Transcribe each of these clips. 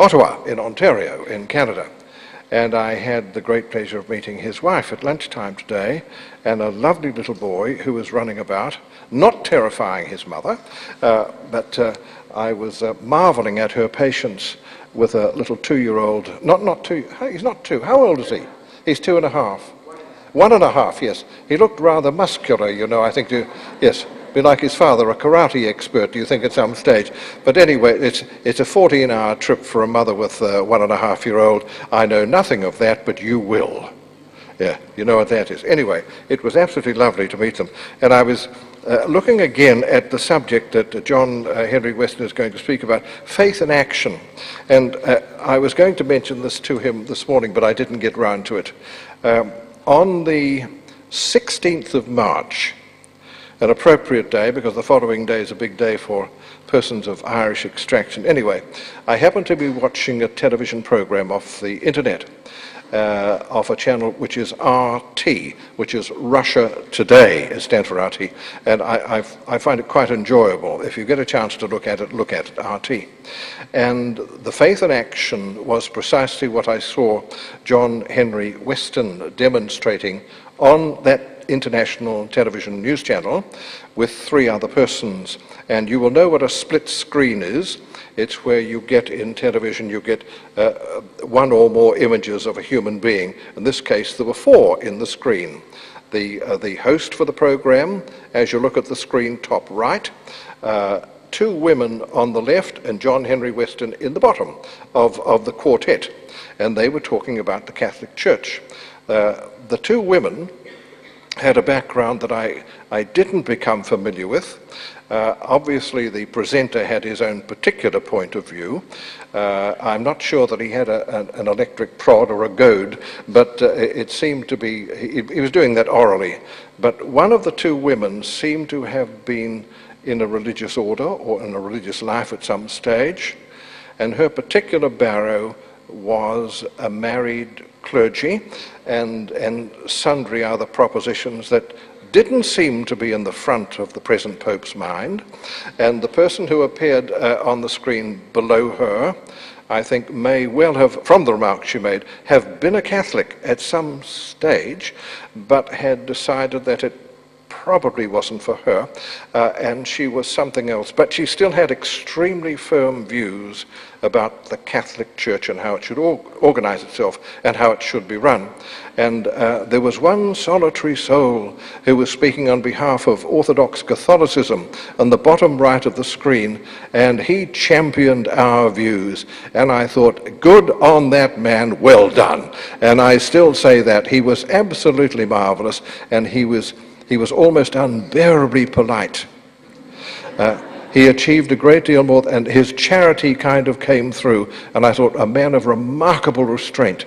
Ottawa in Ontario in Canada. And I had the great pleasure of meeting his wife at lunchtime today, and a lovely little boy who was running about, not terrifying his mother, but I was marveling at her patience with a little 2-year-old, not two, he's not 2, how old is he? He's 2.5. 1.5, yes. He looked rather muscular, you know, I think, yes. Be like his father, a karate expert, do you think, at some stage? But anyway, it's a 14-hour trip for a mother with a 1.5-year-old. I know nothing of that, but you will. Yeah, you know what that is. Anyway, it was absolutely lovely to meet them. And I was looking again at the subject that John Henry Westen is going to speak about, faith in action. And I was going to mention this to him this morning, but I didn't get round to it. On the 16th of March, an appropriate day, because the following day is a big day for persons of Irish extraction. Anyway, I happened to be watching a television program off the internet, of a channel which is RT, which is Russia Today, it stands for RT, and I find it quite enjoyable. If you get a chance to look at it, RT. And the faith in action was precisely what I saw John Henry Westen demonstrating on that international television news channel with 3 other persons. And you will know what a split screen is. It's where you get in television, you get 1 or more images of a human being. In this case, there were 4 in the screen. The host for the program, as you look at the screen top right, 2 women on the left, and John Henry Westen in the bottom of the quartet. And they were talking about the Catholic Church. The 2 women had a background that I didn't become familiar with. Obviously, the presenter had his own particular point of view. I'm not sure that he had an electric prod or a goad, but it seemed to be, he was doing that orally. But one of the 2 women seemed to have been in a religious order or in a religious life at some stage, and her particular barrow was a married clergy and sundry other propositions that didn't seem to be in the front of the present Pope's mind. And the person who appeared on the screen below her, I think may well have, from the remarks she made, have been a Catholic at some stage, but had decided that it probably wasn't for her, and she was something else. But she still had extremely firm views about the Catholic Church and how it should organize itself and how it should be run. And there was one solitary soul who was speaking on behalf of Orthodox Catholicism on the bottom right of the screen, and he championed our views. And I thought, good on that man, well done. And I still say that. He was absolutely marvelous, and he was almost unbearably polite. He achieved a great deal more, and his charity kind of came through, and I thought, a man of remarkable restraint.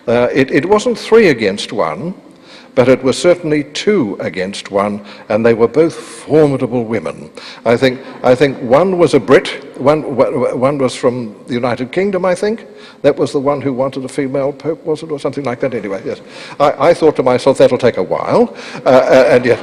It wasn't 3 against 1, but it was certainly 2 against 1, and they were both formidable women. I think one was a Brit, one was from the United Kingdom, I think. That was the one who wanted a female pope, was it, or something like that? Anyway, yes. I thought to myself, that'll take a while, and yet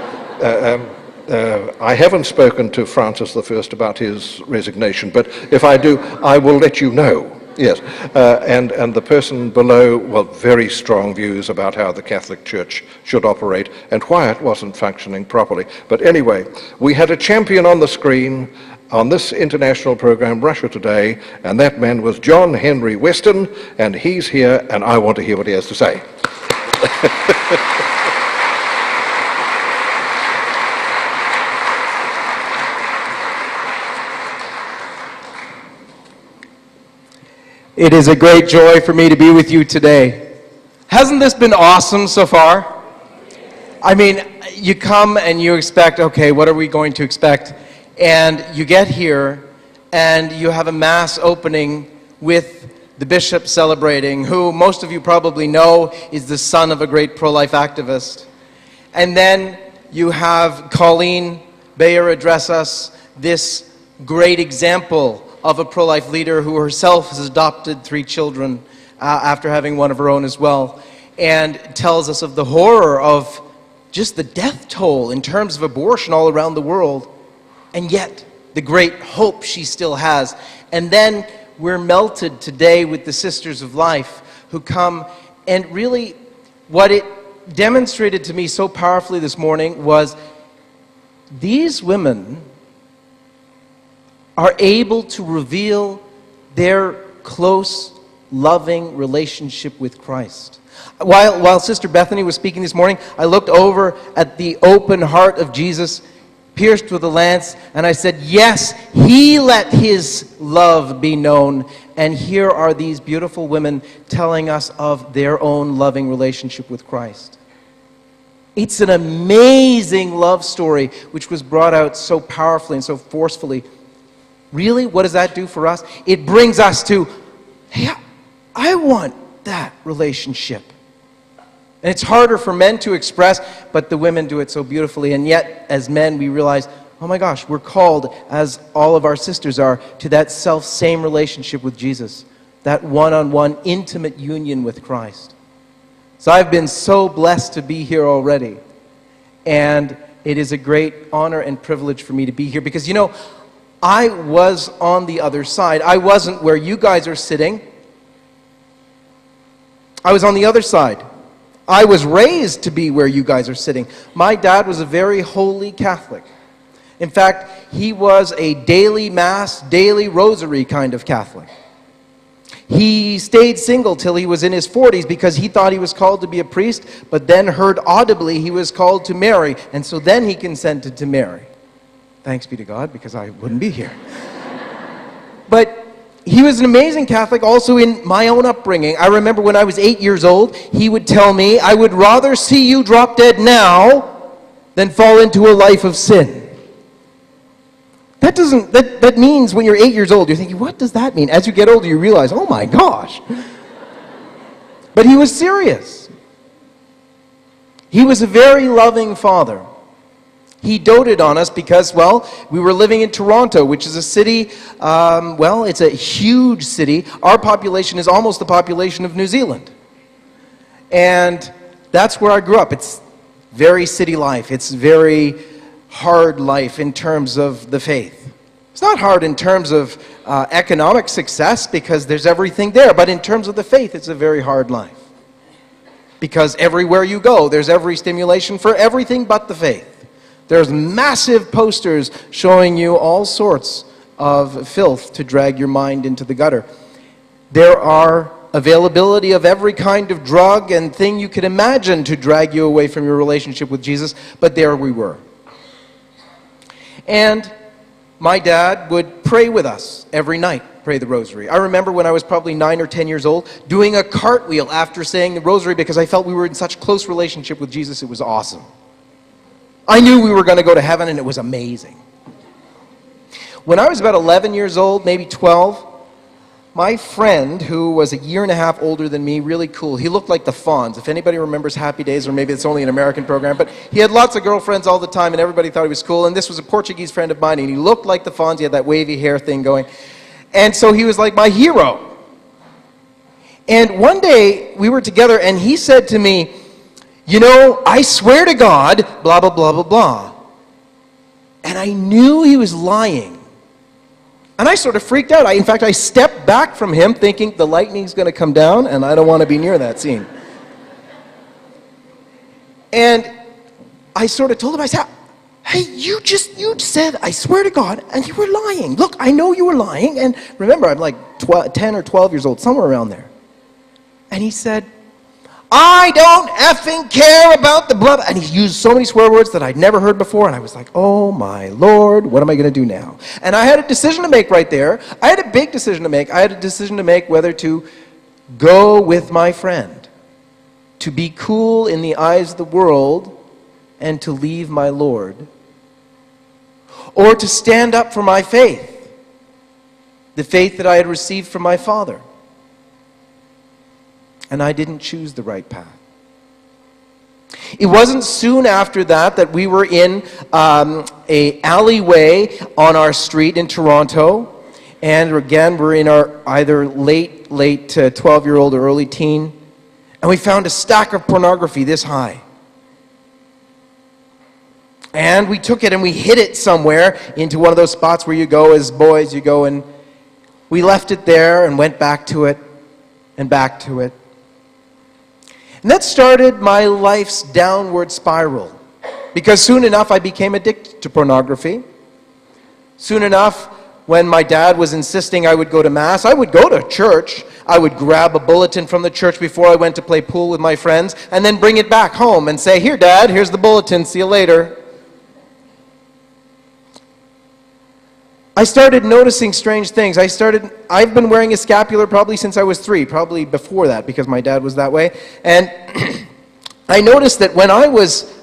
I haven't spoken to Francis I about his resignation, but if I do, I will let you know. Yes, and the person below, well, very strong views about how the Catholic Church should operate and why it wasn't functioning properly. But anyway, we had a champion on the screen on this international program, Russia Today, and that man was John Henry Westen, and he's here, and I want to hear what he has to say. It is a great joy for me to be with you today. Hasn't this been awesome so far? I mean, you come and you expect, okay, what are we going to expect? And you get here and you have a mass opening with the bishop celebrating, who most of you probably know is the son of a great pro-life activist. And then you have Colleen Bayer address us, this great example of a pro-life leader who herself has adopted 3 children after having one of her own as well, and tells us of the horror of just the death toll in terms of abortion all around the world, and yet the great hope she still has. And then we're melted today with the Sisters of Life who come, and really what it demonstrated to me so powerfully this morning was these women are able to reveal their close, loving relationship with Christ. While Sister Bethany was speaking this morning, I looked over at the open heart of Jesus, pierced with a lance, and I said, yes, he let his love be known. And here are these beautiful women telling us of their own loving relationship with Christ. It's an amazing love story which was brought out so powerfully and so forcefully. Really, what does that do for us? It brings us to, hey, I want that relationship. And it's harder for men to express, but the women do it so beautifully. And yet, as men, we realize, oh my gosh, we're called, as all of our sisters are, to that self-same relationship with Jesus, that one-on-one intimate union with Christ. So I've been so blessed to be here already. And it is a great honor and privilege for me to be here because, you know, I was on the other side. I wasn't where you guys are sitting. I was on the other side. I was raised to be where you guys are sitting. My dad was a very holy Catholic. In fact, he was a daily mass, daily rosary kind of Catholic. He stayed single till he was in his 40s because he thought he was called to be a priest, but then heard audibly he was called to marry, and so then he consented to marry. Thanks be to God, because I wouldn't be here. But he was an amazing Catholic also in my own upbringing. I remember when I was 8 years old, he would tell me, I would rather see you drop dead now than fall into a life of sin. That means when you're 8 years old, you're thinking, what does that mean? As you get older, you realize, oh my gosh. But he was serious. He was a very loving father. He doted on us because, well, we were living in Toronto, which is a city, well, it's a huge city. Our population is almost the population of New Zealand. And that's where I grew up. It's very city life. It's very hard life in terms of the faith. It's not hard in terms of economic success because there's everything there, but in terms of the faith, it's a very hard life. Because everywhere you go, there's every stimulation for everything but the faith. There's massive posters showing you all sorts of filth to drag your mind into the gutter. There are availability of every kind of drug and thing you could imagine to drag you away from your relationship with Jesus, but there we were. And my dad would pray with us every night, pray the rosary. I remember when I was probably 9 or 10 years old, doing a cartwheel after saying the rosary because I felt we were in such close relationship with Jesus, it was awesome. I knew we were going to go to heaven, and it was amazing. When I was about 11 years old, maybe 12, my friend, who was a year and a half older than me, really cool, he looked like the Fonz. If anybody remembers Happy Days, or maybe it's only an American program, but he had lots of girlfriends all the time, and everybody thought he was cool, and this was a Portuguese friend of mine, and he looked like the Fonz. He had that wavy hair thing going. And so he was like my hero. And one day, we were together, and he said to me, you know, I swear to God, blah, blah, blah, blah, blah. And I knew he was lying. And I sort of freaked out. In fact, I stepped back from him thinking the lightning's going to come down, and I don't want to be near that scene. And I sort of told him, I said, hey, you said, I swear to God, and you were lying. Look, I know you were lying. And remember, I'm like 10 or 12 years old, somewhere around there. And he said, I don't effing care about the blood. And he used so many swear words that I'd never heard before. And I was like, oh my Lord, what am I going to do now? And I had a decision to make right there. I had a big decision to make. I had a decision to make whether to go with my friend, to be cool in the eyes of the world, and to leave my Lord, or to stand up for my faith, the faith that I had received from my father. And I didn't choose the right path. It wasn't soon after that we were in a alleyway on our street in Toronto. And again, we're in our either late 12-year-old or early teen. And we found a stack of pornography this high. And we took it and we hid it somewhere into one of those spots where you go as boys, you go and We left it there and went back to it and back to it. And that started my life's downward spiral, because soon enough I became addicted to pornography. Soon enough, when my dad was insisting I would go to Mass, I would go to church. I would grab a bulletin from the church before I went to play pool with my friends, and then bring it back home and say, "Here, Dad, here's the bulletin, see you later." I started noticing strange things. I've been wearing a scapular probably since I was 3, probably before that, because my dad was that way. And I noticed that when I was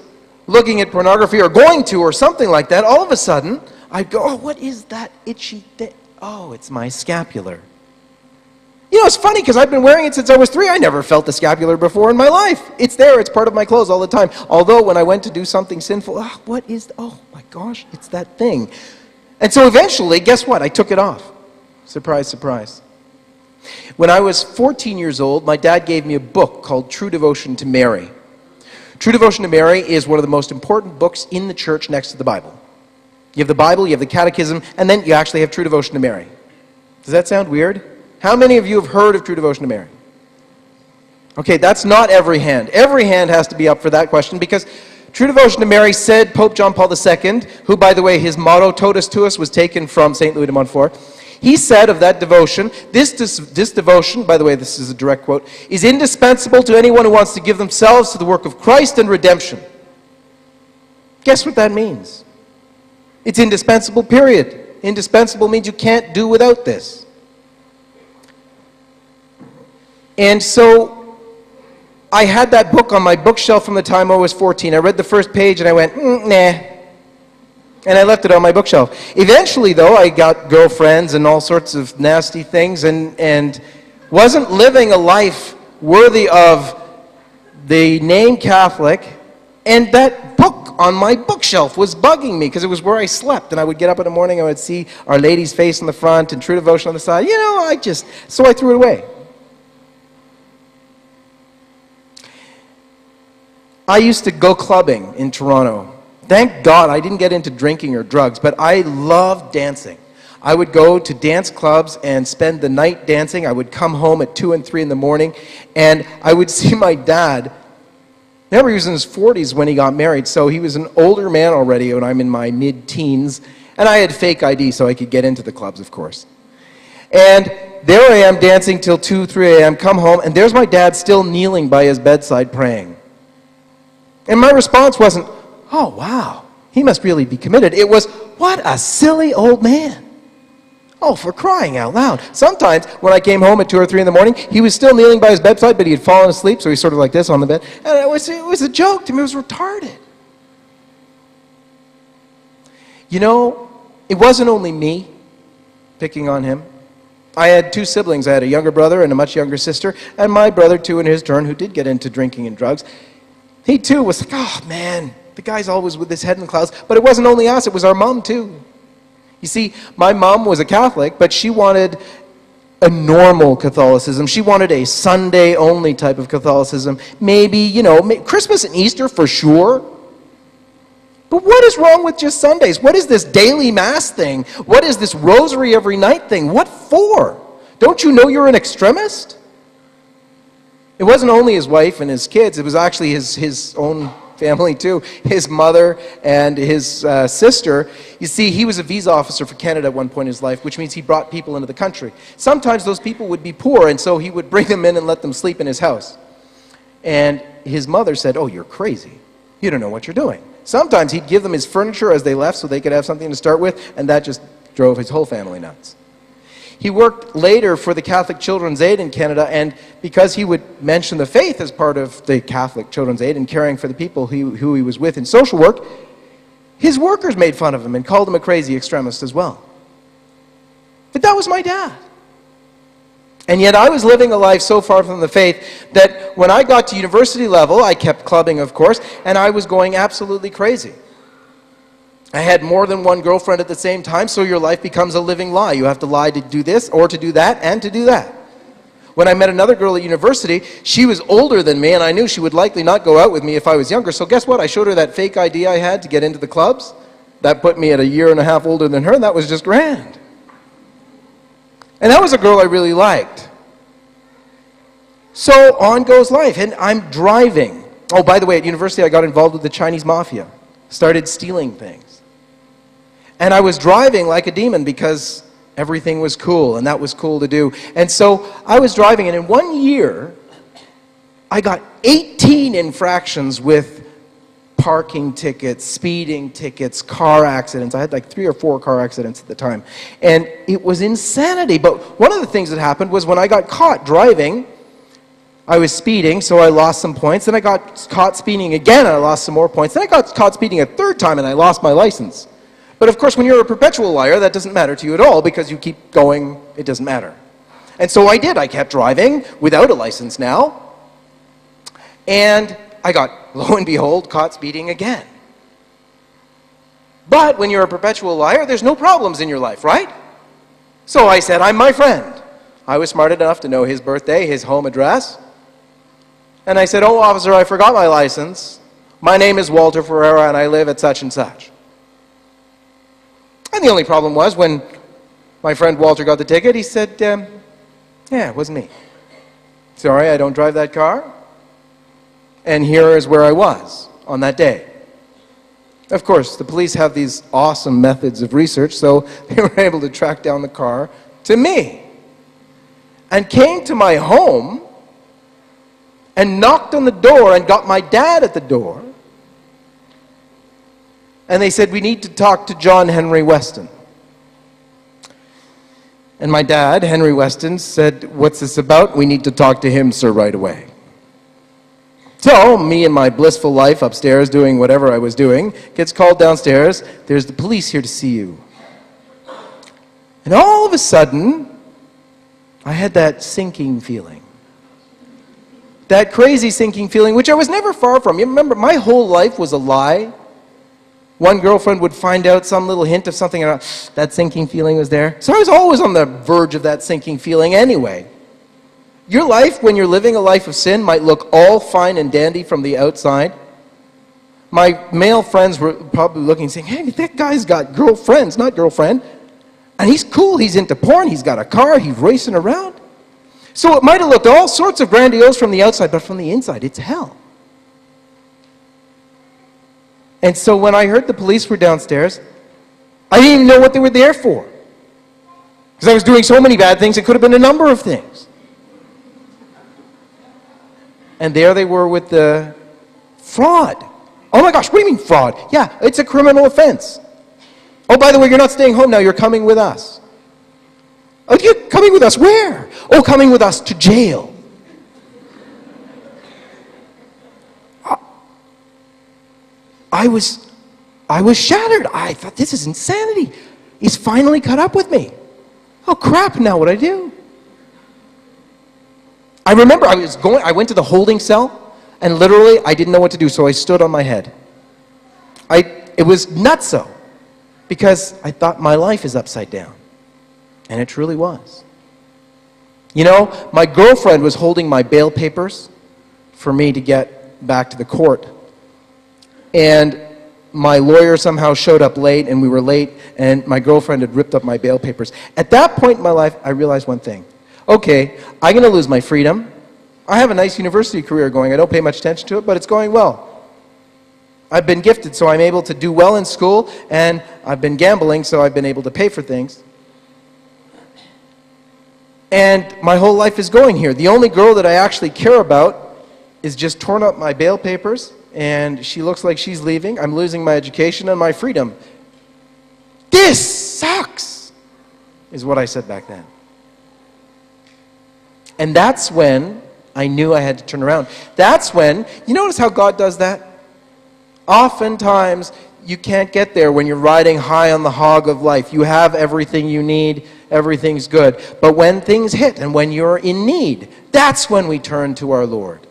looking at pornography or going to or something like that, all of a sudden, I'd go, "Oh, what is that itchy thing? Oh, it's my scapular." You know, it's funny because I've been wearing it since I was 3. I never felt the scapular before in my life. It's there. It's part of my clothes all the time. Although when I went to do something sinful, oh my gosh, it's that thing. And so eventually, guess what? I took it off. Surprise, surprise. When I was 14 years old, my dad gave me a book called True Devotion to Mary. True Devotion to Mary is one of the most important books in the church next to the Bible. You have the Bible, you have the Catechism, and then you actually have True Devotion to Mary. Does that sound weird? How many of you have heard of True Devotion to Mary? Okay, that's not every hand. Every hand has to be up for that question, because True Devotion to Mary said Pope John Paul II, who, by the way, his motto, Totus Tuus, was taken from St. Louis de Montfort. He said of that devotion, this devotion, by the way, this is a direct quote, is indispensable to anyone who wants to give themselves to the work of Christ and redemption. Guess what that means? It's indispensable, period. Indispensable means you can't do without this. And so I had that book on my bookshelf from the time I was 14. I read the first page and I went, nah. And I left it on my bookshelf. Eventually, though, I got girlfriends and all sorts of nasty things and wasn't living a life worthy of the name Catholic. And that book on my bookshelf was bugging me because it was where I slept. And I would get up in the morning, I would see Our Lady's face in the front and True Devotion on the side. You know, so I threw it away. I used to go clubbing in Toronto. Thank God I didn't get into drinking or drugs, but I loved dancing. I would go to dance clubs and spend the night dancing. I would come home at 2 and 3 in the morning, and I would see my dad. Remember, he was in his 40s when he got married, so he was an older man already when I'm in my mid-teens, and I had fake ID so I could get into the clubs, of course. And there I am dancing till 2, 3 a.m., come home, and there's my dad still kneeling by his bedside praying. And my response wasn't, "Oh, wow, he must really be committed." It was, "What a silly old man." Oh, for crying out loud. Sometimes when I came home at 2 or 3 in the morning, he was still kneeling by his bedside, but he had fallen asleep, so he's sort of like this on the bed. And it was a joke to me. It was retarded. You know, it wasn't only me picking on him. I had 2 siblings. I had a younger brother and a much younger sister, and my brother, too, in his turn, who did get into drinking and drugs. He, too, was like, "Oh, man, the guy's always with his head in the clouds." But it wasn't only us, it was our mom, too. You see, my mom was a Catholic, but she wanted a normal Catholicism. She wanted a Sunday-only type of Catholicism. Maybe, you know, Christmas and Easter for sure. But what is wrong with just Sundays? What is this daily Mass thing? What is this rosary every night thing? What for? Don't you know you're an extremist? It wasn't only his wife and his kids, it was actually his own family too. His mother and his sister. You see, he was a visa officer for Canada at one point in his life, which means he brought people into the country. Sometimes those people would be poor, and so he would bring them in and let them sleep in his house. And his mother said, "Oh, you're crazy. You don't know what you're doing." Sometimes he'd give them his furniture as they left so they could have something to start with, and that just drove his whole family nuts. He worked later for the Catholic Children's Aid in Canada, and because he would mention the faith as part of the Catholic Children's Aid and caring for the people who he was with in social work, his workers made fun of him and called him a crazy extremist as well. But that was my dad. And yet I was living a life so far from the faith that when I got to university level, I kept clubbing, of course, and I was going absolutely crazy. I had more than one girlfriend at the same time, so your life becomes a living lie. You have to lie to do this, or to do that, and to do that. When I met another girl at university, she was older than me, and I knew she would likely not go out with me if I was younger, so guess what? I showed her that fake ID I had to get into the clubs. That put me at a year and a half older than her, and that was just grand. And that was a girl I really liked. So on goes life, and I'm driving. Oh, by the way, at university I got involved with the Chinese mafia. Started stealing things. And I was driving like a demon because everything was cool, and that was cool to do. And so I was driving, and in 1 year, I got 18 infractions with parking tickets, speeding tickets, car accidents. I had like 3 or 4 car accidents at the time. And it was insanity. But one of the things that happened was when I got caught driving, I was speeding, so I lost some points. Then I got caught speeding again, and I lost some more points. Then I got caught speeding a 3rd time, and I lost my license. But of course, when you're a perpetual liar, that doesn't matter to you at all, because you keep going, it doesn't matter. And so I did. I kept driving without a license now. And I got, lo and behold, caught speeding again. But when you're a perpetual liar, there's no problems in your life, right? So I said, I'm my friend. I was smart enough to know his birthday, his home address. And I said, oh, officer, I forgot my license. My name is Walter Ferreira, and I live at such and such. And the only problem was when my friend Walter got the ticket, he said, yeah, it wasn't me. Sorry, I don't drive that car. And here is where I was on that day. Of course, the police have these awesome methods of research, so they were able to track down the car to me. And came to my home and knocked on the door and got my dad at the door. And they said, we need to talk to John Henry Westen. And my dad, Henry Westen, said, what's this about? We need to talk to him, sir, right away. So, me and my blissful life upstairs doing whatever I was doing, gets called downstairs, there's the police here to see you. And all of a sudden, I had that sinking feeling. That crazy sinking feeling, which I was never far from. You remember, my whole life was a lie. One girlfriend would find out some little hint of something, and that sinking feeling was there. So I was always on the verge of that sinking feeling anyway. Your life, when you're living a life of sin, might look all fine and dandy from the outside. My male friends were probably looking and saying, hey, that guy's got girlfriends, not girlfriend. And he's cool, he's into porn, he's got a car, he's racing around. So it might have looked all sorts of grandiose from the outside, but from the inside, it's hell. And so when I heard the police were downstairs, I didn't even know what they were there for. Because I was doing so many bad things, it could have been a number of things. And there they were with the fraud. Oh my gosh, what do you mean fraud? Yeah, it's a criminal offense. Oh, by the way, you're not staying home now, you're coming with us. Oh, you're coming with us where? Oh, coming with us to jail. I was shattered. I thought, this is insanity. He's finally caught up with me. Oh crap, now what do I do? I remember I went to the holding cell, and literally I didn't know what to do, so I stood on my head. It was nutso, because I thought my life is upside down. And it truly was. You know, my girlfriend was holding my bail papers for me to get back to the court. And my lawyer somehow showed up late, and we were late, and my girlfriend had ripped up my bail papers. At that point in my life, I realized one thing. Okay, I'm going to lose my freedom. I have a nice university career going. I don't pay much attention to it, but it's going well. I've been gifted, so I'm able to do well in school, and I've been gambling, so I've been able to pay for things. And my whole life is going here. The only girl that I actually care about is just torn up my bail papers, and she looks like she's leaving. I'm losing my education and my freedom. This sucks, is what I said back then. And that's when I knew I had to turn around. That's when, you notice how God does that? Oftentimes, you can't get there when you're riding high on the hog of life. You have everything you need, everything's good. But when things hit and when you're in need, that's when we turn to our Lord.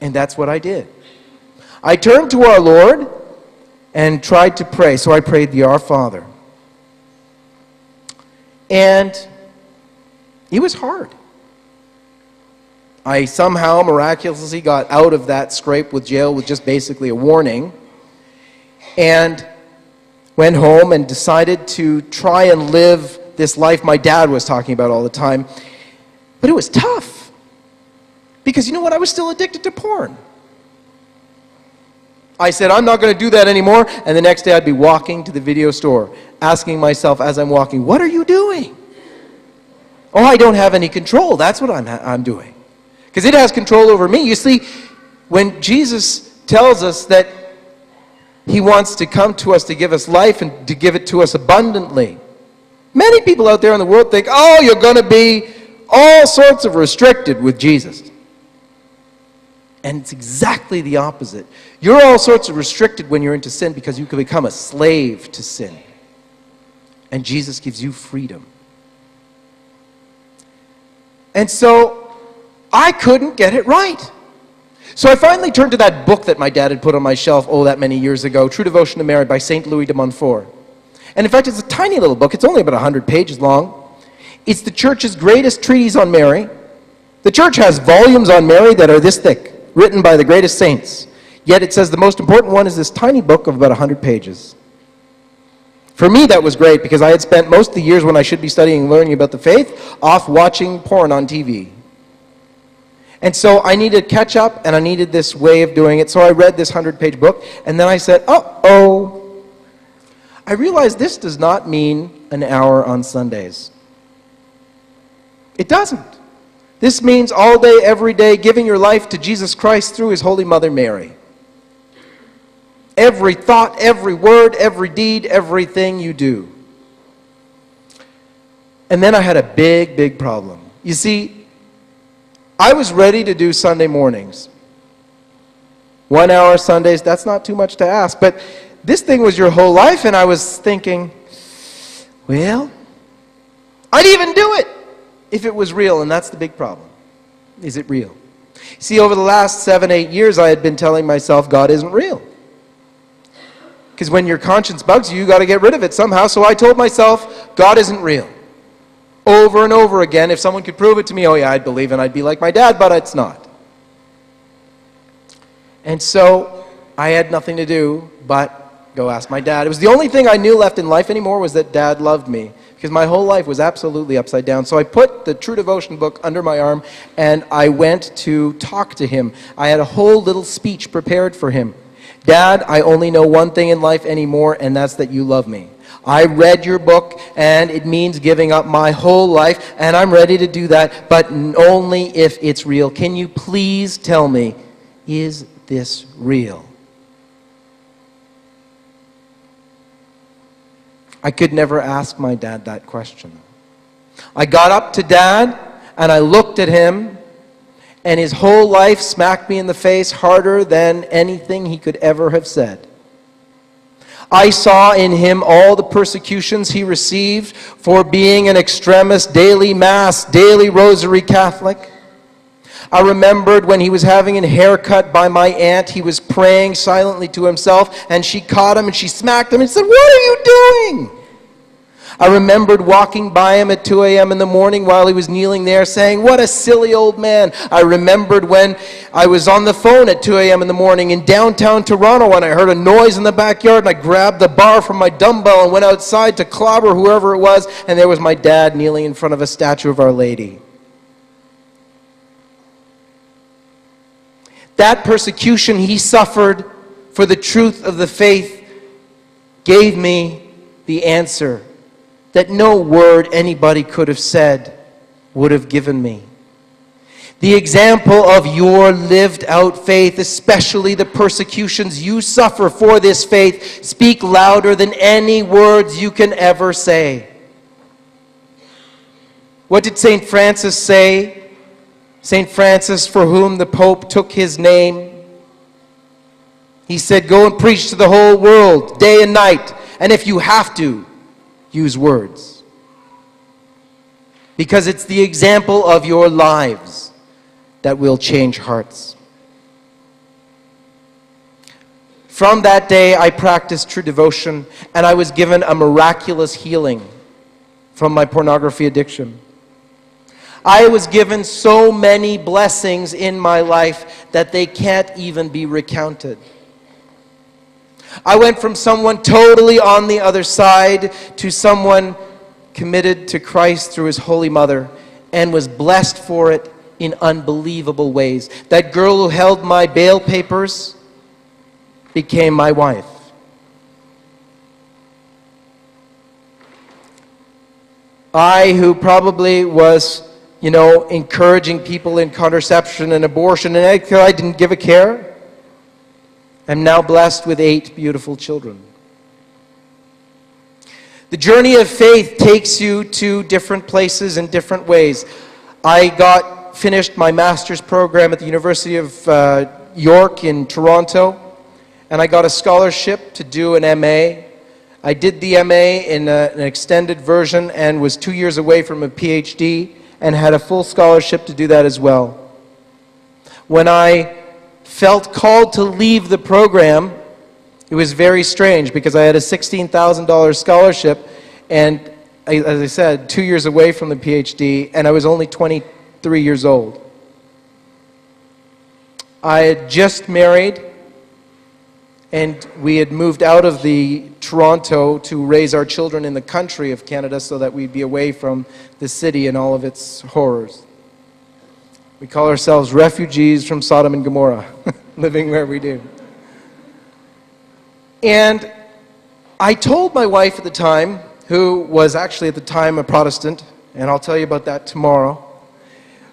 And that's what I did. I turned to our Lord and tried to pray. So I prayed the Our Father. And it was hard. I somehow miraculously got out of that scrape with jail with just basically a warning, and went home and decided to try and live this life my dad was talking about all the time. But it was tough. Because you know what? I was still addicted to porn. I said, I'm not going to do that anymore. And the next day I'd be walking to the video store, asking myself as I'm walking, what are you doing? Oh, I don't have any control. That's what I'm doing. Because it has control over me. You see, when Jesus tells us that he wants to come to us to give us life and to give it to us abundantly, many people out there in the world think, oh, you're going to be all sorts of restricted with Jesus. And it's exactly the opposite. You're all sorts of restricted when you're into sin because you can become a slave to sin. And Jesus gives you freedom. And so I couldn't get it right. So I finally turned to that book that my dad had put on my shelf, oh, that many years ago, True Devotion to Mary by St. Louis de Montfort. And in fact, it's a tiny little book. It's only about 100 pages long. It's the church's greatest treatise on Mary. The church has volumes on Mary that are this thick, written by the greatest saints. Yet it says the most important one is this tiny book of about 100 pages. For me, that was great because I had spent most of the years when I should be studying and learning about the faith off watching porn on TV. And so I needed to catch up, and I needed this way of doing it. So I read this 100-page book, and then I said, uh-oh. I realized this does not mean an hour on Sundays. It doesn't. This means all day, every day, giving your life to Jesus Christ through his Holy Mother Mary. Every thought, every word, every deed, everything you do. And then I had a big, big problem. You see, I was ready to do Sunday mornings. 1 hour Sundays, that's not too much to ask. But this thing was your whole life, and I was thinking, well, I'd even do it if it was real, and that's the big problem. Is it real? See, over the last 7, 8 years, I had been telling myself God isn't real. Because when your conscience bugs you, you got to get rid of it somehow. So I told myself, God isn't real. Over and over again. If someone could prove it to me, oh yeah, I'd believe and I'd be like my dad, but it's not. And so I had nothing to do but go ask my dad. It was the only thing I knew left in life anymore was that Dad loved me. Because my whole life was absolutely upside down. So I put the True Devotion book under my arm and I went to talk to him. I had a whole little speech prepared for him. Dad, I only know one thing in life anymore, and that's that you love me. I read your book, and it means giving up my whole life, and I'm ready to do that, but only if it's real. Can you please tell me, is this real? I could never ask my dad that question. I got up to Dad, and I looked at him, and his whole life smacked me in the face harder than anything he could ever have said. I saw in him all the persecutions he received for being an extremist, daily Mass, daily Rosary Catholic. I remembered when he was having a haircut by my aunt, he was praying silently to himself, and she caught him and she smacked him and said, "What are you doing?" I remembered walking by him at 2 a.m. in the morning while he was kneeling there saying, "What a silly old man." I remembered when I was on the phone at 2 a.m. in the morning in downtown Toronto and I heard a noise in the backyard and I grabbed the bar from my dumbbell and went outside to clobber whoever it was, and there was my dad kneeling in front of a statue of Our Lady. That persecution he suffered for the truth of the faith gave me the answer that no word anybody could have said would have given me. The example of your lived out faith, especially the persecutions you suffer for this faith, speak louder than any words you can ever say. What did St. Francis say? St. Francis, for whom the Pope took his name. He said, "Go and preach to the whole world, day and night, and if you have to, use words." Because it's the example of your lives that will change hearts. From that day, I practiced true devotion, and I was given a miraculous healing from my pornography addiction. I was given so many blessings in my life that they can't even be recounted. I went from someone totally on the other side to someone committed to Christ through his Holy Mother and was blessed for it in unbelievable ways. That girl who held my bail papers became my wife. I, who probably was, encouraging people in contraception and abortion, and I didn't give a care, am now blessed with 8 beautiful children. The journey of faith takes you to different places in different ways. I finished my master's program at the University of York in Toronto, and I got a scholarship to do an MA. I did the MA in an extended version and was 2 years away from a PhD and had a full scholarship to do that as well. When I felt called to leave the program, it was very strange because I had a $16,000 scholarship and, as I said, 2 years away from the PhD, and I was only 23 years old. I had just married, and we had moved out of the Toronto to raise our children in the country of Canada so that we'd be away from the city and all of its horrors. We call ourselves refugees from Sodom and Gomorrah, living where we do. And I told my wife at the time, who was actually at the time a Protestant, and I'll tell you about that tomorrow,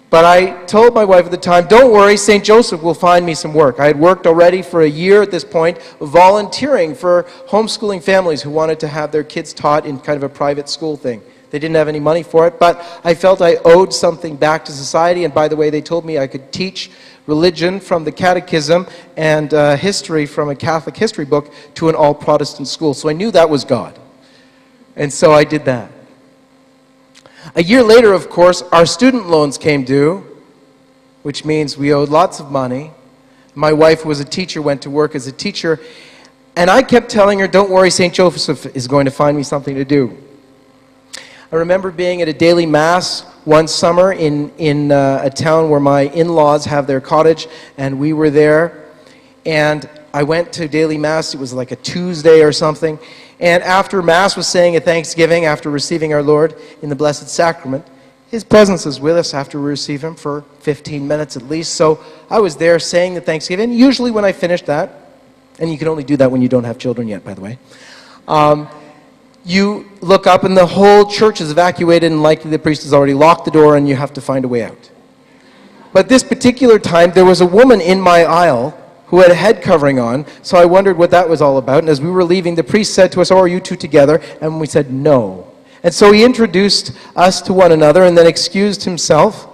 but I told my wife at the time, don't worry, St. Joseph will find me some work. I had worked already for a year at this point, volunteering for homeschooling families who wanted to have their kids taught in kind of a private school thing. They didn't have any money for it, but I felt I owed something back to society, and by the way, they told me I could teach religion from the catechism and history from a Catholic history book to an all-Protestant school. So I knew that was God. And so I did that. A year later, of course, our student loans came due, which means we owed lots of money. My wife was a teacher, went to work as a teacher, and I kept telling her, don't worry, St. Joseph is going to find me something to do. I remember being at a daily mass one summer in a town where my in-laws have their cottage, and we were there, and I went to daily mass. It was like a Tuesday or something. And after Mass was saying a thanksgiving after receiving our Lord in the Blessed Sacrament, His presence is with us after we receive Him for 15 minutes at least. So I was there saying the thanksgiving. Usually when I finished that, and you can only do that when you don't have children yet, by the way, you look up and the whole church is evacuated and likely the priest has already locked the door and you have to find a way out. But this particular time, there was a woman in my aisle who had a head covering on, so I wondered what that was all about. And as we were leaving, the priest said to us, oh, are you two together? And we said, no. And so he introduced us to one another and then excused himself.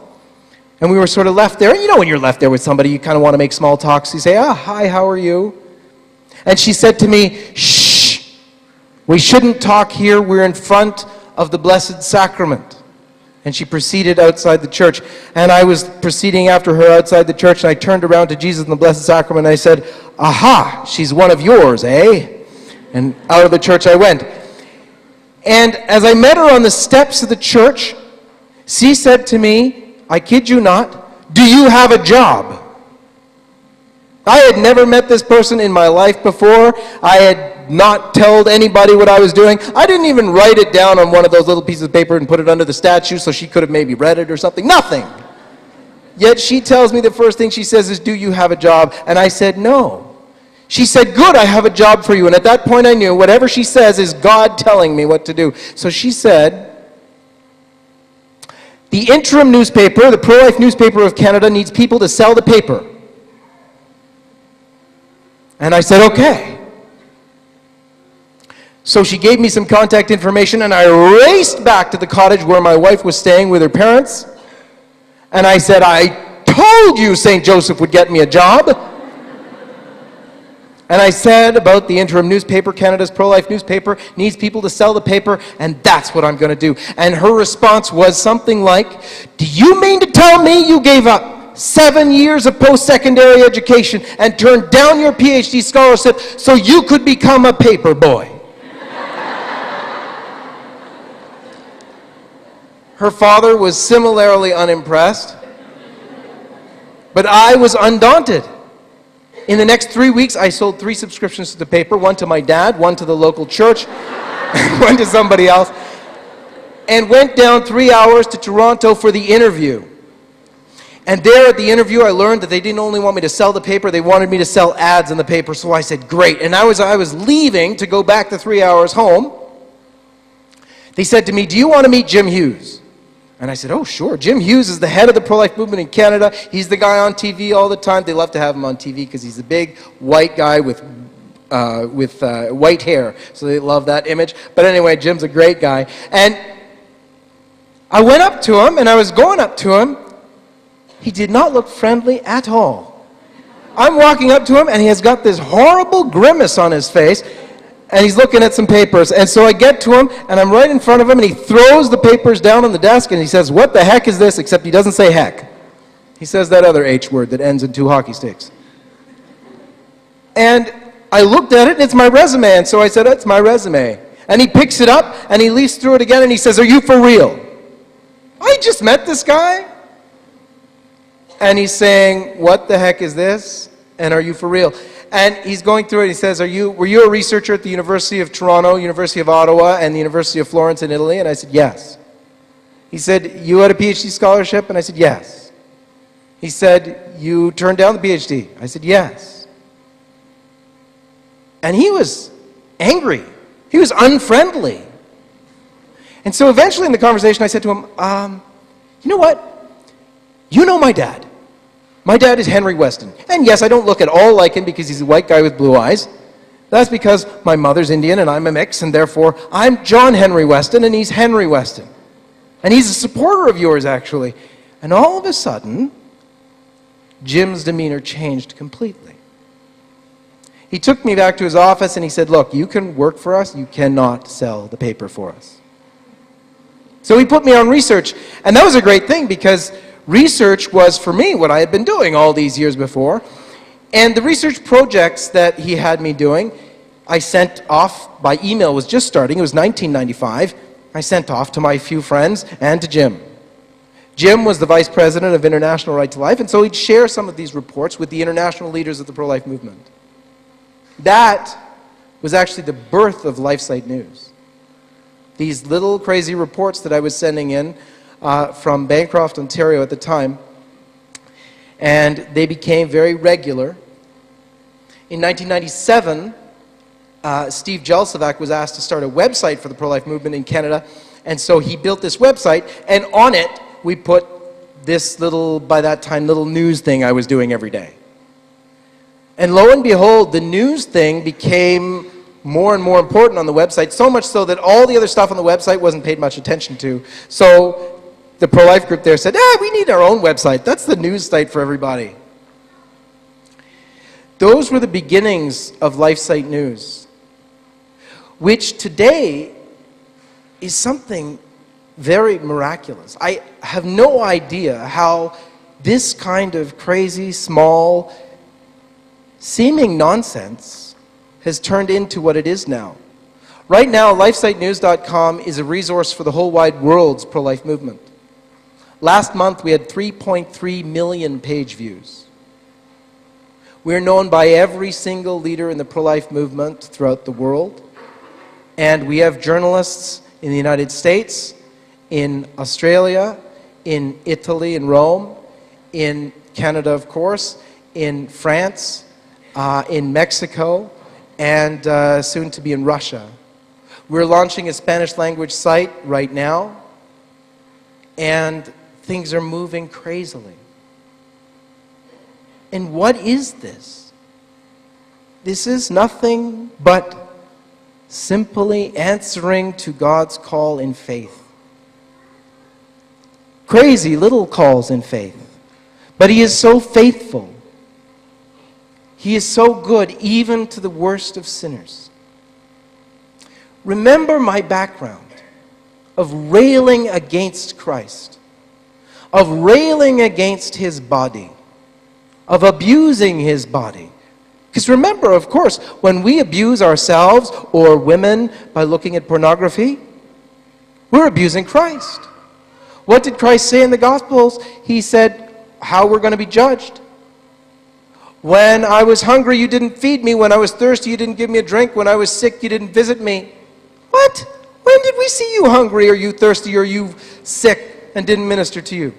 And we were sort of left there. And you know when you're left there with somebody, you kind of want to make small talk. So you say, hi, how are you? And she said to me, shh, we shouldn't talk here. We're in front of the Blessed Sacrament. And she proceeded outside the church. And I was proceeding after her outside the church, and I turned around to Jesus in the Blessed Sacrament, and I said, aha, she's one of yours, eh? And out of the church I went. And as I met her on the steps of the church, she said to me, I kid you not, do you have a job? I had never met this person in my life before. I had not told anybody what I was doing. I didn't even write it down on one of those little pieces of paper and put it under the statue so she could have maybe read it or something. Nothing. Yet she tells me the first thing she says is, do you have a job? And I said, no. She said, good, I have a job for you. And at that point I knew whatever she says is God telling me what to do. So she said, the interim newspaper, the pro-life newspaper of Canada, needs people to sell the paper. And I said, okay. So she gave me some contact information, and I raced back to the cottage where my wife was staying with her parents. And I said, I told you St. Joseph would get me a job. And I said about the interim newspaper, Canada's pro-life newspaper, needs people to sell the paper, and that's what I'm going to do. And her response was something like, do you mean to tell me you gave up 7 years of post-secondary education and turned down your PhD scholarship so you could become a paper boy? Her father was similarly unimpressed, but I was undaunted. In the next 3 weeks, I sold 3 subscriptions to the paper, one to my dad, one to the local church, one to somebody else. and went down 3 hours to Toronto for the interview. And there at the interview, I learned that they didn't only want me to sell the paper, they wanted me to sell ads in the paper. So I said, great. And I was leaving to go back the 3 hours home. They said to me, do you want to meet Jim Hughes? And I said, oh, sure. Jim Hughes is the head of the pro-life movement in Canada. He's the guy on TV all the time. They love to have him on TV because he's a big white guy with white hair. So they love that image. But anyway, Jim's a great guy. And I went up to him, and I was going up to him. He did not look friendly at all. I'm walking up to him, and he has got this horrible grimace on his face, and he's looking at some papers. And so I get to him, and I'm right in front of him, and he throws the papers down on the desk, and he says, what the heck is this? Except he doesn't say heck. He says that other H word that ends in 2 hockey sticks. And I looked at it, and it's my resume, and so I said, that's my resume. And he picks it up, and he leafs through it again, and he says, are you for real? I just met this guy. And he's saying, what the heck is this? And are you for real? And he's going through it. He says, were you a researcher at the University of Toronto, University of Ottawa, and the University of Florence in Italy? And I said, yes. He said, you had a PhD scholarship? And I said, yes. He said, you turned down the PhD? I said, yes. And he was angry. He was unfriendly. And so eventually in the conversation, I said to him, you know what? You know my dad. My dad is Henry Westen. And yes, I don't look at all like him because he's a white guy with blue eyes. That's because my mother's Indian and I'm a mix, and therefore I'm John Henry Westen and he's Henry Westen. And he's a supporter of yours, actually. And all of a sudden, Jim's demeanor changed completely. He took me back to his office and he said, look, you can work for us, you cannot sell the paper for us. So he put me on research, and that was a great thing because research was, for me, what I had been doing all these years before. And the research projects that he had me doing, I sent off by email, was just starting, it was 1995. I sent off to my few friends and to Jim. Jim was the vice president of International Right to Life, and so he'd share some of these reports with the international leaders of the pro-life movement. That was actually the birth of LifeSite News. These little crazy reports that I was sending in from Bancroft, Ontario at the time, and they became very regular. In 1997, Steve Jelcevac was asked to start a website for the pro-life movement in Canada, and so he built this website, and on it we put this little, by that time, little news thing I was doing every day. And lo and behold, the news thing became more and more important on the website, so much so that all the other stuff on the website wasn't paid much attention to. So the pro-life group there said, we need our own website. That's the news site for everybody. Those were the beginnings of LifeSite News, which today is something very miraculous. I have no idea how this kind of crazy, small, seeming nonsense has turned into what it is now. Right now, LifeSiteNews.com is a resource for the whole wide world's pro-life movement. Last month, we had 3.3 million page views. We're known by every single leader in the pro-life movement throughout the world. And we have journalists in the United States, in Australia, in Italy and Rome, in Canada, of course, in France, in Mexico, and soon to be in Russia. We're launching a Spanish language site right now, and things are moving crazily. And what is this? This is nothing but simply answering to God's call in faith. Crazy little calls in faith. But He is so faithful. He is so good, even to the worst of sinners. Remember my background of railing against Christ, of railing against His body, of abusing His body. Because remember, of course, when we abuse ourselves or women by looking at pornography, we're abusing Christ. What did Christ say in the Gospels? He said how we're going to be judged. When I was hungry, you didn't feed me. When I was thirsty, you didn't give me a drink. When I was sick, you didn't visit me. What? Wait When did we see you hungry, or you thirsty, or you sick, and didn't minister to you?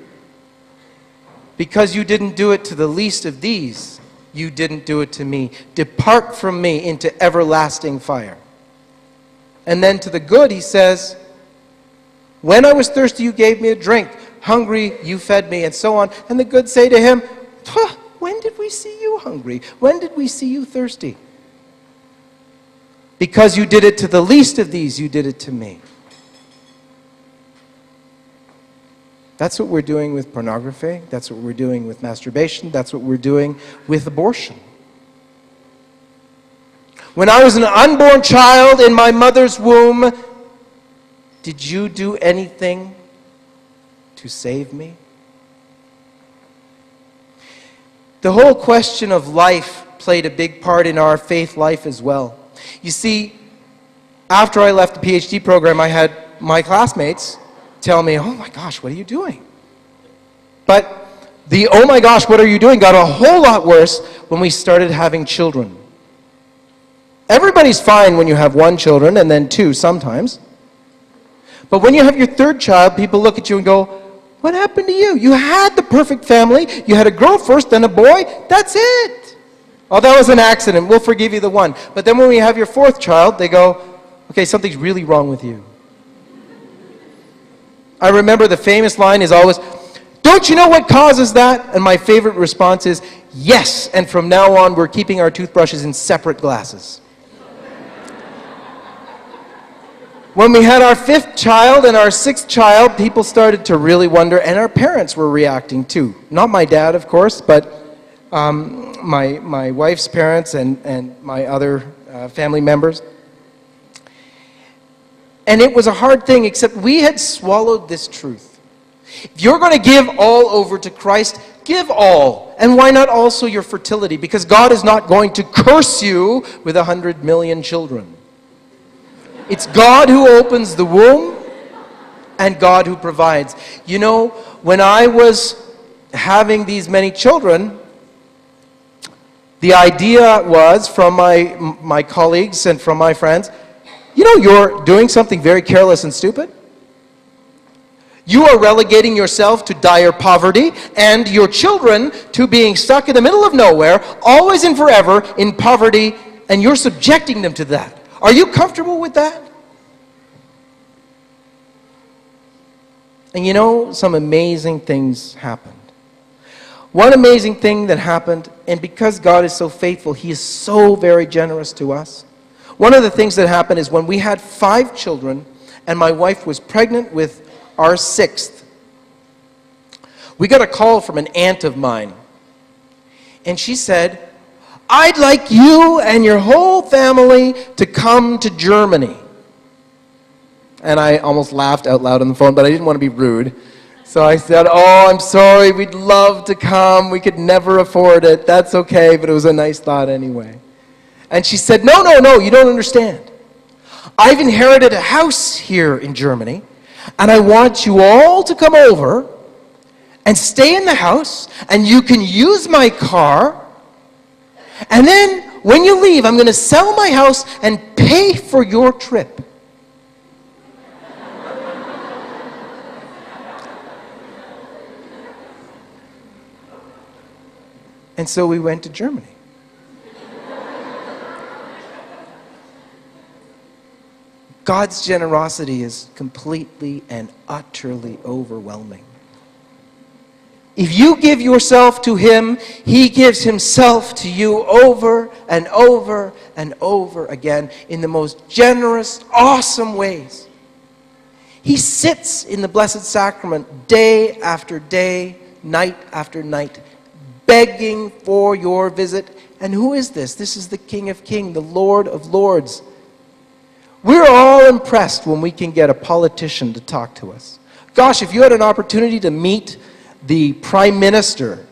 Because you didn't do it to the least of these, you didn't do it to me. Depart from me into everlasting fire. And then to the good, he says, when I was thirsty, you gave me a drink. Hungry, you fed me, and so on. And the good say to him, when did we see you hungry? When did we see you thirsty? Because you did it to the least of these, you did it to me. That's what we're doing with pornography. That's what we're doing with masturbation. That's what we're doing with abortion. When I was an unborn child in my mother's womb, did you do anything to save me? The whole question of life played a big part in our faith life as well. You see, after I left the PhD program, I had my classmates tell me, oh my gosh, what are you doing? But the oh my gosh, what are you doing got a whole lot worse when we started having children. Everybody's fine when you have one children and then two sometimes. But when you have your third child, people look at you and go, what happened to you? You had the perfect family. You had a girl first, then a boy. That's it. Oh, that was an accident. We'll forgive you the one. But then when we have your fourth child, they go, okay, something's really wrong with you. I remember the famous line is always, don't you know what causes that? And my favorite response is, yes, and from now on we're keeping our toothbrushes in separate glasses. When we had our fifth child and our sixth child, people started to really wonder, and our parents were reacting too. Not my dad, of course, but my wife's parents and my other family members. And it was a hard thing, except we had swallowed this truth. If you're going to give all over to Christ, give all. And why not also your fertility? Because God is not going to curse you with 100 million children. It's God who opens the womb and God who provides. You know, when I was having these many children, the idea was from my colleagues and from my friends, you know, you're doing something very careless and stupid. You are relegating yourself to dire poverty and your children to being stuck in the middle of nowhere, always and forever in poverty, and you're subjecting them to that. Are you comfortable with that? And you know, some amazing things happened. One amazing thing that happened, and because God is so faithful, He is so very generous to us. One of the things that happened is when we had 5 children, and my wife was pregnant with our 6th, we got a call from an aunt of mine. And she said, I'd like you and your whole family to come to Germany. And I almost laughed out loud on the phone, but I didn't want to be rude. So I said, oh, I'm sorry, we'd love to come. We could never afford it. That's okay, but it was a nice thought anyway. And she said, no, you don't understand. I've inherited a house here in Germany, and I want you all to come over and stay in the house, and you can use my car. And then when you leave, I'm going to sell my house and pay for your trip. And so we went to Germany. God's generosity is completely and utterly overwhelming. If you give yourself to Him, He gives Himself to you over and over and over again in the most generous, awesome ways. He sits in the Blessed Sacrament day after day, night after night, begging for your visit. And who is this? This is the King of Kings, the Lord of Lords. We're all impressed when we can get a politician to talk to us. Gosh, if you had an opportunity to meet the Prime Minister,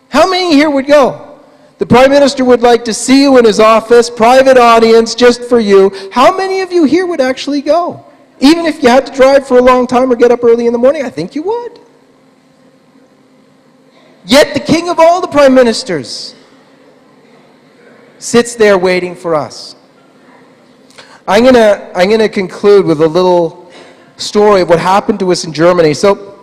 how many here would go? The Prime Minister would like to see you in his office, private audience just for you. How many of you here would actually go? Even if you had to drive for a long time or get up early in the morning, I think you would. Yet the King of all the Prime Ministers sits there waiting for us. I'm gonna conclude with a little story of what happened to us in Germany. So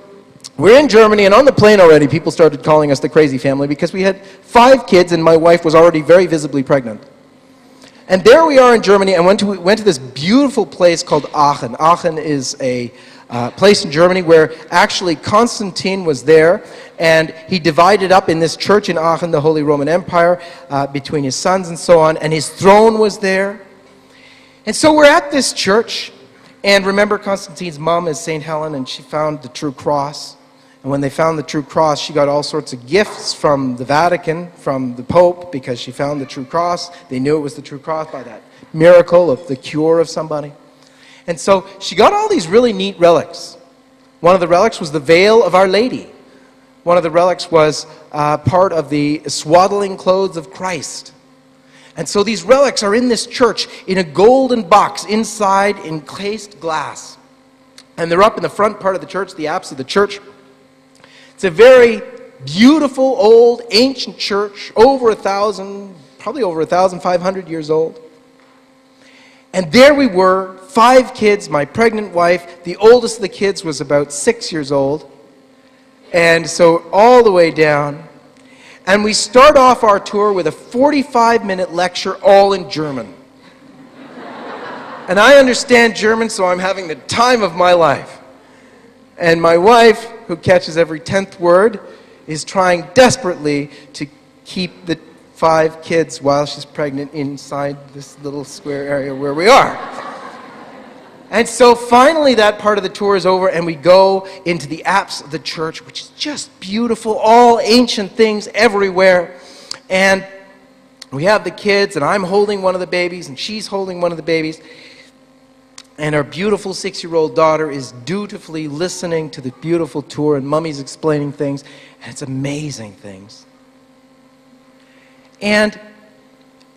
we're in Germany, and on the plane already, people started calling us the crazy family because we had 5 kids, and my wife was already very visibly pregnant. And there we are in Germany, and went to this beautiful place called Aachen. Aachen is a place in Germany where actually Constantine was there, and he divided up in this church in Aachen the Holy Roman Empire between his sons and so on, and his throne was there. And so we're at this church, and remember Constantine's mom is St. Helen, and she found the true cross. And when they found the true cross, she got all sorts of gifts from the Vatican, from the Pope, because she found the true cross. They knew it was the true cross by that miracle of the cure of somebody. And so she got all these really neat relics. One of the relics was the veil of Our Lady. One of the relics was part of the swaddling clothes of Christ. And so these relics are in this church in a golden box inside encased glass. And they're up in the front part of the church, the apse of the church. It's a very beautiful, old, ancient church, over 1,000, probably over 1,500 years old. And there we were, 5 kids, my pregnant wife. The oldest of the kids was about 6 years old. And so all the way down. And we start off our tour with a 45-minute lecture all in German. And I understand German, so I'm having the time of my life. And my wife, who catches every 10th word, is trying desperately to keep the 5 kids while she's pregnant inside this little square area where we are. And so finally that part of the tour is over, and we go into the apse of the church, which is just beautiful, all ancient things everywhere. And we have the kids, and I'm holding one of the babies, and she's holding one of the babies. And our beautiful 6-year-old daughter is dutifully listening to the beautiful tour, and Mummy's explaining things, and it's amazing things. And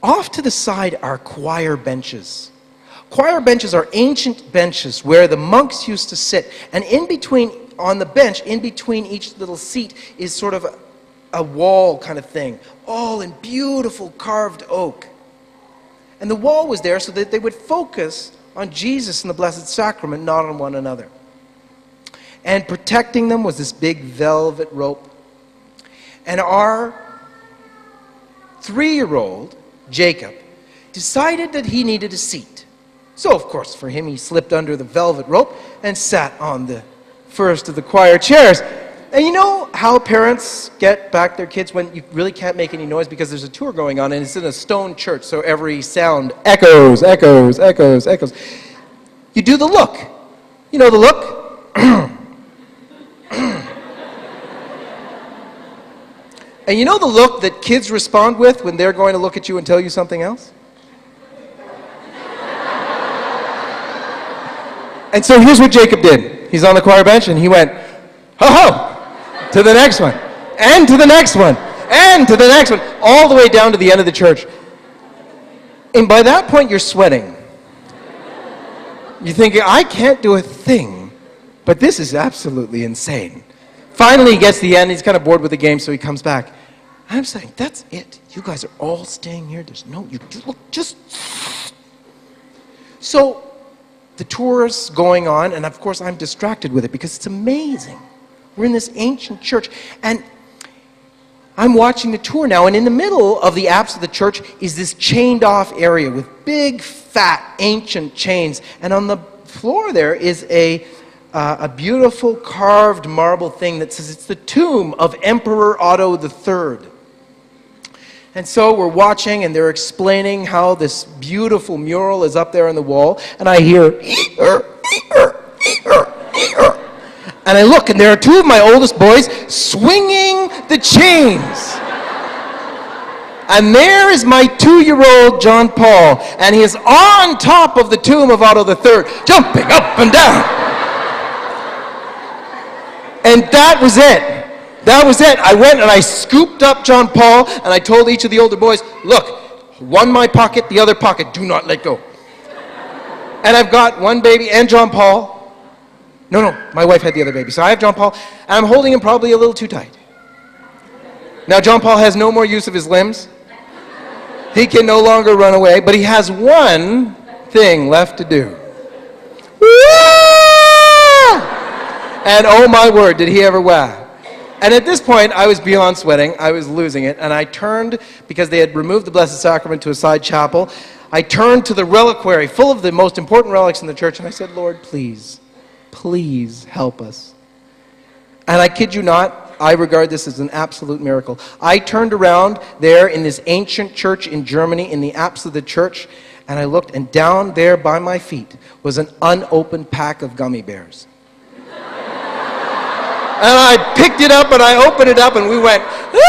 off to the side are choir benches. Choir benches are ancient benches where the monks used to sit, and in between, on the bench, in between each little seat is sort of a wall kind of thing, all in beautiful carved oak. And the wall was there so that they would focus on Jesus and the Blessed Sacrament, not on one another. And protecting them was this big velvet rope. And our 3-year-old, Jacob, decided that he needed a seat. So, of course, for him, he slipped under the velvet rope and sat on the first of the choir chairs. And you know how parents get back their kids when you really can't make any noise because there's a tour going on and it's in a stone church, so every sound echoes, echoes, echoes, echoes. You do the look. You know the look? And you know the look that kids respond with when they're going to look at you and tell you something else? And so here's what Jacob did. He's on the choir bench and he went, ho-ho! To the next one, and to the next one, and to the next one, all the way down to the end of the church. And by that point, you're sweating. You're thinking, I can't do a thing, but this is absolutely insane. Finally, he gets to the end. He's kind of bored with the game, so he comes back. I'm saying, that's it. You guys are all staying here. There's no, you look, just. So the tour's going on, and of course, I'm distracted with it because it's amazing. We're in this ancient church, and I'm watching the tour now, and in the middle of the apse of the church is this chained-off area with big, fat, ancient chains, and on the floor there is a beautiful carved marble thing that says it's the tomb of Emperor Otto III. And so we're watching, and they're explaining how this beautiful mural is up there on the wall, and I hear, and I look, and there are 2 of my oldest boys swinging the chains. And there is my 2-year-old John Paul, and he is on top of the tomb of Otto III, jumping up and down. And that was it. That was it. I went and I scooped up John Paul, and I told each of the older boys, look, one my pocket, the other pocket, do not let go. And I've got one baby and John Paul. No, my wife had the other baby. So I have John Paul, and I'm holding him probably a little too tight. Now John Paul has no more use of his limbs. He can no longer run away, but he has one thing left to do. And oh my word, did he ever whack. And at this point, I was beyond sweating. I was losing it. And I turned, because they had removed the Blessed Sacrament to a side chapel, I turned to the reliquary full of the most important relics in the church, and I said, Lord, please, please help us. And I kid you not, I regard this as an absolute miracle. I turned around there in this ancient church in Germany, in the apse of the church, and I looked, and down there by my feet was an unopened pack of gummy bears. And I picked it up and I opened it up and we went, "Woo!"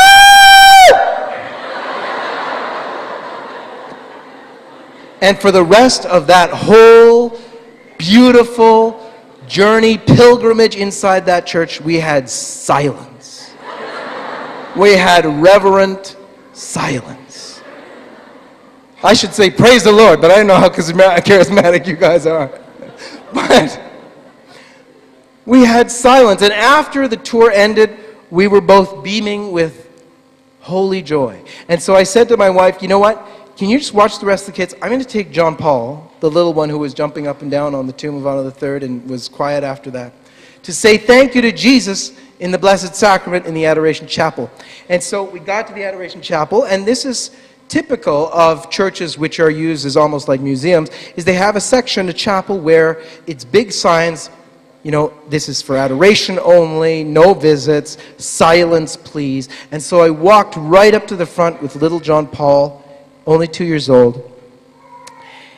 And for the rest of that whole beautiful journey, pilgrimage inside that church, we had silence. We had reverent silence. I should say praise the Lord, but I don't know how charismatic you guys are. But we had silence, and after the tour ended, we were both beaming with holy joy. And so I said to my wife, you know what? Can you just watch the rest of the kids? I'm going to take John Paul, the little one who was jumping up and down on the tomb of Otto III and was quiet after that, to say thank you to Jesus in the Blessed Sacrament in the Adoration Chapel. And so we got to the Adoration Chapel, and this is typical of churches which are used as almost like museums, is they have a section, a chapel, where it's big signs, you know, this is for adoration only, no visits, silence please. And so I walked right up to the front with little John Paul, only 2 years old,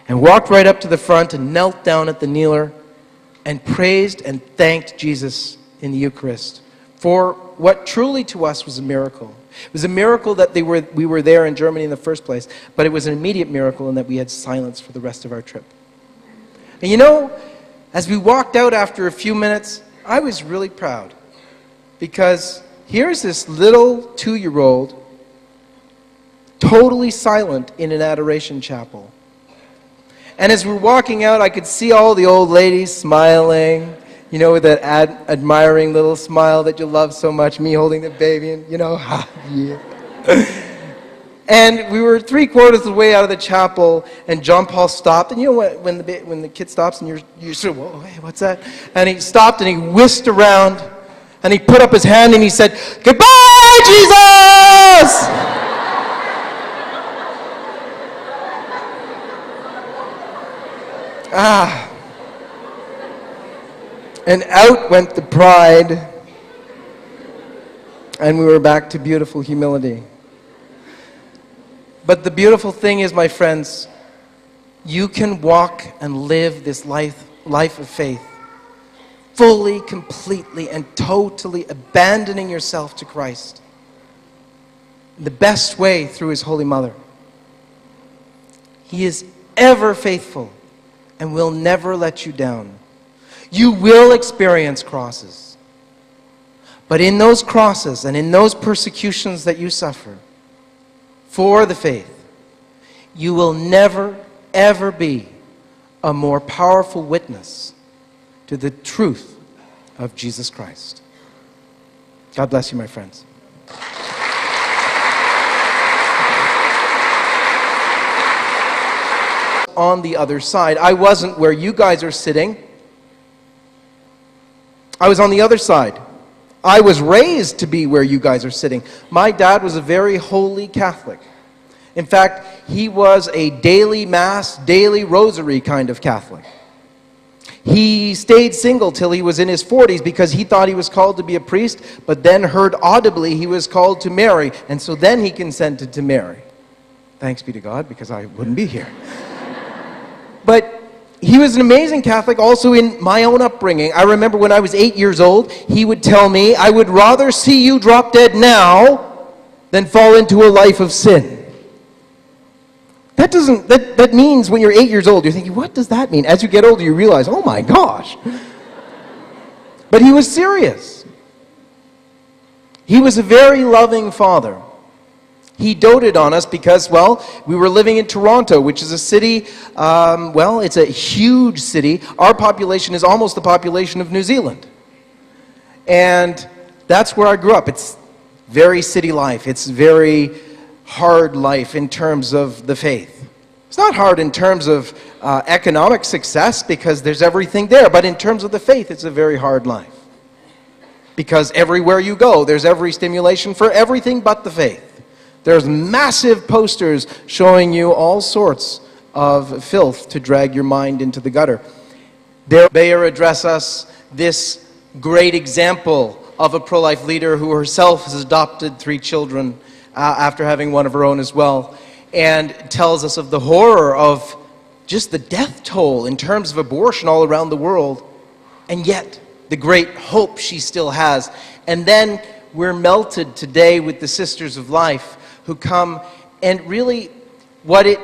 and walked right up to the front and knelt down at the kneeler and praised and thanked Jesus in the Eucharist for what truly to us was a miracle. It was a miracle that we were there in Germany in the first place, but it was an immediate miracle in that we had silence for the rest of our trip. And you know, as we walked out after a few minutes, I was really proud, because here's this little 2-year-old totally silent in an adoration chapel. And as we're walking out, I could see all the old ladies smiling, you know, with that admiring little smile that you love so much, me holding the baby, and, you know, yeah. And we were 3/4 of the way out of the chapel, and John Paul stopped. And you know what, when the kid stops and you're sort of, whoa, hey, what's that? And he stopped and he whisked around, and he put up his hand and he said, "Goodbye, Jesus!" And out went the pride, and we were back to beautiful humility. But the beautiful thing is, my friends, you can walk and live this life of faith, fully, completely, and totally abandoning yourself to Christ. The best way through His Holy Mother. He is ever faithful and will never let you down. You will experience crosses. But in those crosses and in those persecutions that you suffer for the faith, you will never, ever be a more powerful witness to the truth of Jesus Christ. God bless you, my friends. On the other side. I wasn't where you guys are sitting. I was on the other side. I was raised to be where you guys are sitting. My dad was a very holy Catholic. In fact, he was a daily mass, daily rosary kind of Catholic. He stayed single till he was in his 40s because he thought he was called to be a priest, but then heard audibly he was called to marry, and so then he consented to marry. Thanks be to God, because I wouldn't be here. But he was an amazing Catholic also in my own upbringing. I remember when I was 8 years old, he would tell me, "I would rather see you drop dead now than fall into a life of sin." That means when you're 8 years old, you're thinking, what does that mean? As you get older, you realize, oh my gosh. But he was serious. He was a very loving father. He doted on us because, well, we were living in Toronto, which is a city, well, it's a huge city. Our population is almost the population of New Zealand. And that's where I grew up. It's very city life. It's very hard life in terms of the faith. It's not hard in terms of economic success because there's everything there, but in terms of the faith, it's a very hard life. Because everywhere you go, there's every stimulation for everything but the faith. There's massive posters showing you all sorts of filth to drag your mind into the gutter. There, Bayer address us this great example of a pro-life leader who herself has adopted 3 children after having one of her own as well, and tells us of the horror of just the death toll in terms of abortion all around the world, and yet the great hope she still has. And then we're melted today with the Sisters of Life who come, and really what it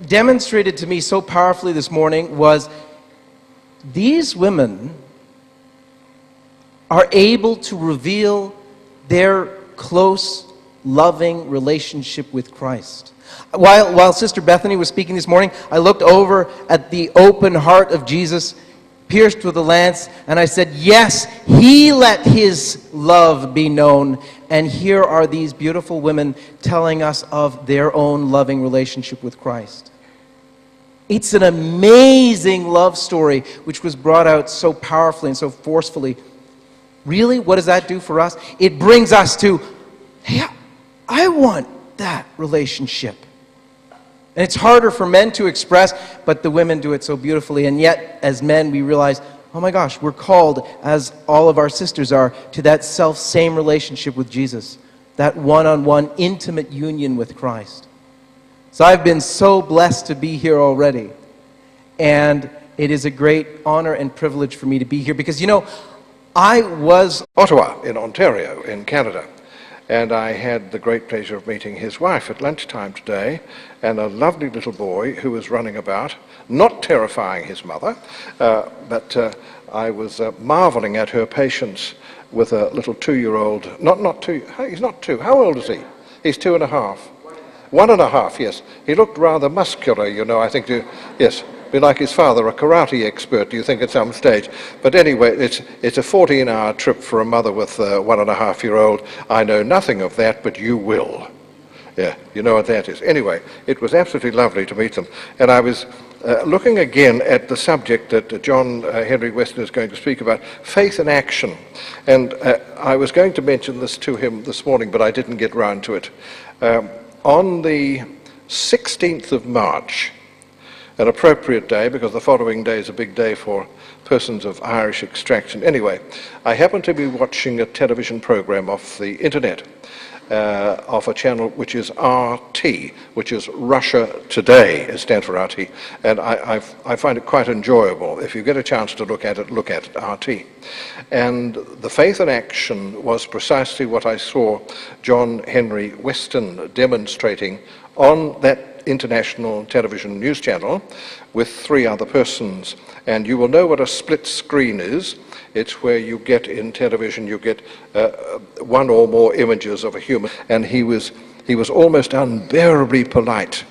demonstrated to me so powerfully this morning was these women are able to reveal their close, loving relationship with Christ. While Sister Bethany was speaking this morning, I looked over at the open heart of Jesus, pierced with a lance, and I said, yes, he let his love be known. And here are these beautiful women telling us of their own loving relationship with Christ. It's an amazing love story which was brought out so powerfully and so forcefully. Really, what does that do for us? It brings us to, hey, I want that relationship. And it's harder for men to express, but the women do it so beautifully. And yet, as men, we realize, oh my gosh, we're called, as all of our sisters are, to that self-same relationship with Jesus, that one-on-one intimate union with Christ. So I've been so blessed to be here already. And it is a great honor and privilege for me to be here because, you know, I was Ottawa in Ontario in Canada, and I had the great pleasure of meeting his wife at lunchtime today, and a lovely little boy who was running about, not terrifying his mother, but I was marveling at her patience with a little 2-year-old, he's not 2, how old is he? He's 2.5. 1.5, yes. He looked rather muscular, you know, I think, yes. Be like his father, a karate expert, do you think, at some stage? But anyway, it's a 14-hour trip for a mother with a 1.5-year-old. I know nothing of that, but you will. Yeah, you know what that is. Anyway, it was absolutely lovely to meet them. And I was looking again at the subject that John Henry Westen is going to speak about, faith in action. And I was going to mention this to him this morning, but I didn't get round to it. On the 16th of March, an appropriate day, because the following day is a big day for persons of Irish extraction. Anyway, I happened to be watching a television program off the internet, of a channel which is RT, which is Russia Today. It stands for RT, and I find it quite enjoyable. If you get a chance to look at it, RT. And the faith in action was precisely what I saw John Henry Westen demonstrating on that international television news channel with 3 other persons. And you will know what a split screen is. It's where you get in television, you get 1 or more images of a human. And he was almost unbearably polite.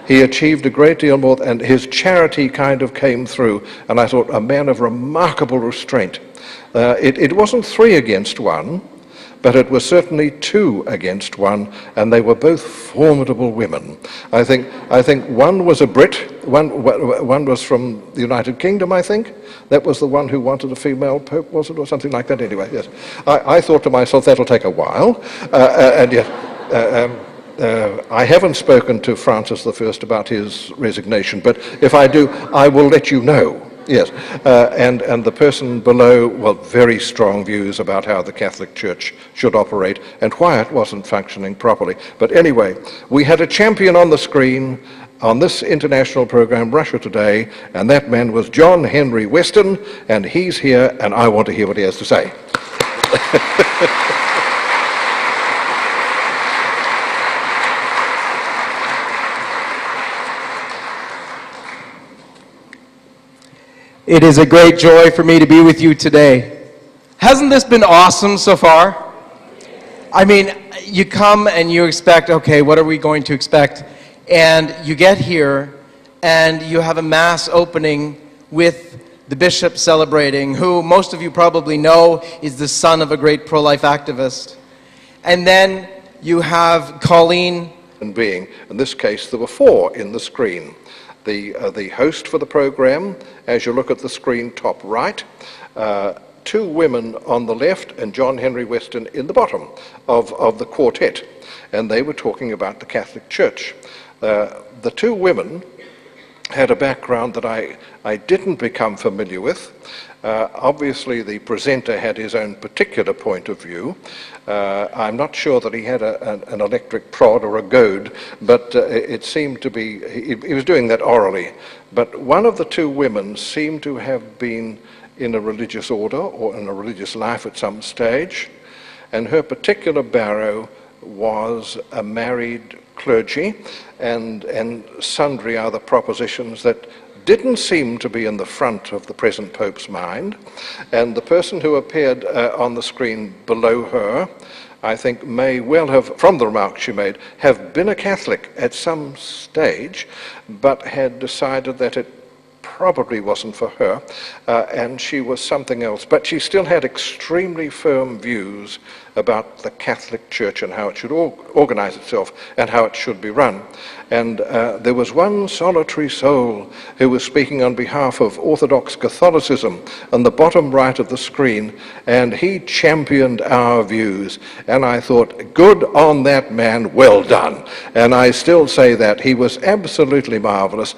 He achieved a great deal more, and his charity kind of came through. And I thought, a man of remarkable restraint. It wasn't 3 against 1. But it was certainly 2 against 1, and they were both formidable women. I think one was a Brit, one was from the United Kingdom, I think. That was the one who wanted a female pope, was it, or something like that? Anyway, yes. I thought to myself, that'll take a while, and yet I haven't spoken to Francis I about his resignation, but if I do, I will let you know. Yes, and the person below, well, very strong views about how the Catholic Church should operate and why it wasn't functioning properly. But anyway, we had a champion on the screen on this international program, Russia Today, and that man was John Henry Westen, and he's here, and I want to hear what he has to say. It is a great joy for me to be with you today. Hasn't this been awesome so far? I mean, you come and you expect, okay, what are we going to expect? And you get here and you have a mass opening with the bishop celebrating, who most of you probably know is the son of a great pro-life activist. And then you have Colleen being. In this case, there were four in the screen. The host for the program, as you look at the screen top right, two women on the left, and John Henry Westen in the bottom of the quartet. And they were talking about the Catholic Church. The two women had a background that I didn't become familiar with. Obviously, the presenter had his own particular point of view. I'm not sure that he had an electric prod or a goad, but it seemed to be, he was doing that orally. But one of the two women seemed to have been in a religious order or in a religious life at some stage, and her particular barrow was a married clergy and sundry other propositions that didn't seem to be in the front of the present Pope's mind. And the person who appeared on the screen below her, I think may well have, from the remarks she made, have been a Catholic at some stage, but had decided that it probably wasn't for her, and she was something else. But she still had extremely firm views about the Catholic Church and how it should organize itself and how it should be run. And there was one solitary soul who was speaking on behalf of Orthodox Catholicism on the bottom right of the screen, and he championed our views. And I thought, good on that man, well done. And I still say that. He was absolutely marvelous.